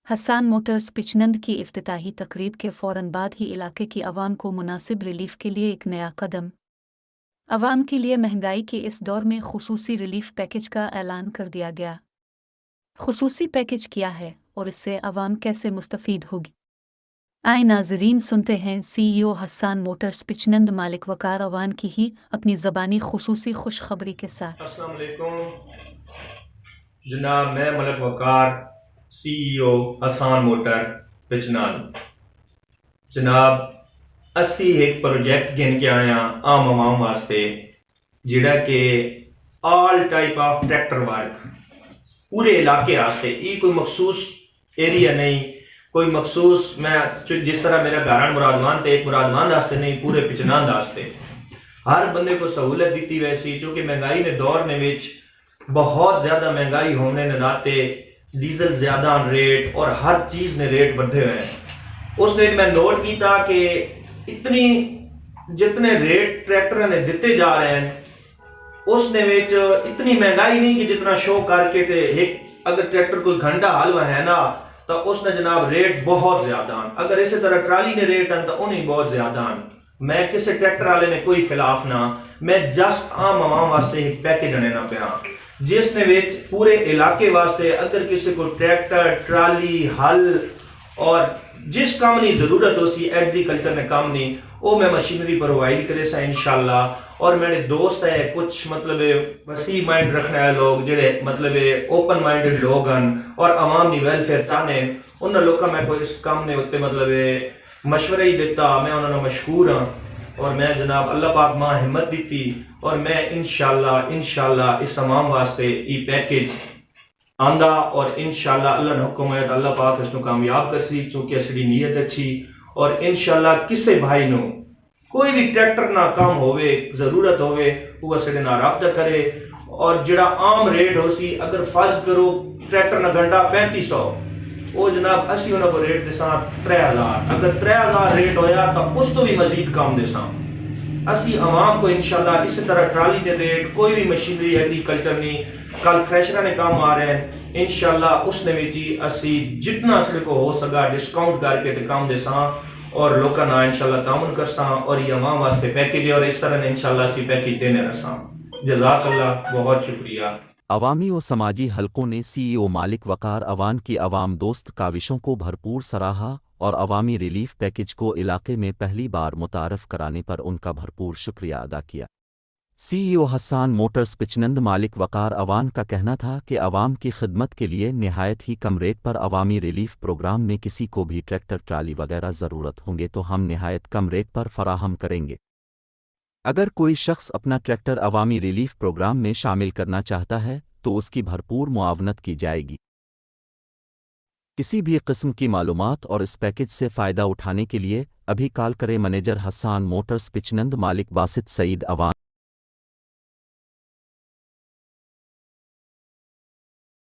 Hasan Motors पिचनंद की इफ्तिताही तकरीब के फ़ौरन बाद ही इलाके की आवाम को मुनासिब रिलीफ के लिए एक नया कदम। आवाम के लिए महंगाई के इस दौर में खुसूसी रिलीफ पैकेज का ऐलान कर दिया गया। खुसूसी पैकेज क्या है और इससे आवाम कैसे मुस्तफ़ीद होगी? आए नाजरीन, सुनते हैं CEO हसान मोटर्स पिचनंद मालिक वकार अवान की ही अपनी ज़बानी खुसूसी खुशखबरी के साथ। अस्सलाम वालेकुम जनाब, मैं मलक वकार CEO हसान मोटर पिचनाल। जनाब असी एक प्रोजेक्ट गिन के आया आम आवाम वास्ते जिहड़ा कि all type of tractor work पूरे इलाके वास्ते। ये कोई मखसूस एरिया नहीं, कोई मखसूस मैं जिस तरह मेरा घर मुरादमान ते एक मुरादमान वास्ते नहीं, पूरे पिचनाल वास्ते हर बंदे को सहूलत दी वैसी। चूंकि महंगाई ने दौर ने विच बहुत ज्यादा महंगाई होने ने नाते डीजल ज्यादा रेट और हर चीज ने रेट बढ़े हुए हैं। उसने मैं नोट किया कि इतनी जितने रेट ट्रैक्टर ने दिते जा रहे हैं उसने विच इतनी महंगाई नहीं कि जितना शो करके ते एक अगर ट्रैक्टर कोई घंटा हलवा है ना तो उसने जनाब रेट बहुत ज्यादा। अगर इसी तरह ट्राली ने रेट हैं तो उन्हें बहुत ज्यादा। मैं किसी ट्रैक्टर वाले ने कोई खिलाफ ना, मैं जस्ट आम आवाम वास्ते एक पैकेज देना पिया जिसने विच पूरे इलाके वास्ते अगर किसी को ट्रैक्टर ट्राली हल और जिस काम की जरूरत हो सी एग्रीकल्चर ने काम नहीं वो मैं मशीनरी प्रोवाइड करे सा इंशाल्लाह। और मेरे दोस्त है कुछ मतलब वसी माइंड रखने वाले लोग जेडे मतलब ओपन माइंडेड लोग हैं और अवाम की वेलफेयर चाहने उन्होंने लोगों मैं कोई इस काम ने उत्ते मतलब मशवरा ही दिता। मैं उन्होंने मशहूर हाँ और मैं जनाब अल्लाह पाक मां हिम्मत दी और मैं इंशाल्लाह इस अवाम वास्ते ये पैकेज आंदा और इंशाल्लाह अल्लाह ने हुक्म है अल्लाह पाक इसको कामयाब करसी। चूंकि असली नीयत अच्छी और इंशाल्लाह किसी भाई नो कोई भी ट्रैक्टर ना काम होवे जरूरत होवे वो असले ना राब्ता करे और जिहड़ा आम रेट हो सी अगर फर्ज करो ट्रैक्टर ना घंटा 3500 वो जनाब असी उन्होंने को रेट देसा 3000। अगर 3000 रेट होया तो उस तो भी मजीद काम देसा असी अवाम को इंशाल्लाह। इसी तरह ट्राली के रेट कोई भी मशीनरी एग्रीकल्चर नहीं कल थ्रेशर ने काम आ रहे हैं इंशाल्लाह उसने भी जी असी जितना असले को हो सका डिस्काउंट करके ते काम देसा और लोगों ना इंशाल्लाह तामुन करसा और ये अवाम वास्ते पैकेज और इस तरह ने इंशाल्लाह असी पैकेज देने रसा। जज़ाकल्लाह, बहुत शुक्रिया। अवामी व समाजी हलकों ने CEO मालिक वकार अवान की अवाम दोस्त काविशों को भरपूर सराहा और अवामी रिलीफ पैकेज को इलाके में पहली बार मुतारफ कराने पर उनका भरपूर शुक्रिया अदा किया। CEO हसान मोटर्स पिचनंद मालिक वकार अवान का कहना था कि अवाम की खिदमत के लिए निहायत ही कम रेट पर अवामी रिलीफ प्रोग्राम में किसी को भी ट्रैक्टर ट्राली वगैरह ज़रूरत होंगे तो हम निहायत कम रेट पर फराहम करेंगे। अगर कोई शख्स अपना ट्रैक्टर अवामी रिलीफ प्रोग्राम में शामिल करना चाहता है तो उसकी भरपूर मुआवनत की जाएगी। किसी भी किस्म की मालूमात और इस पैकेज से फ़ायदा उठाने के लिए अभी कॉल करें मैनेजर हसान मोटर्स पिचनंद मालिक बासित सईद अवान।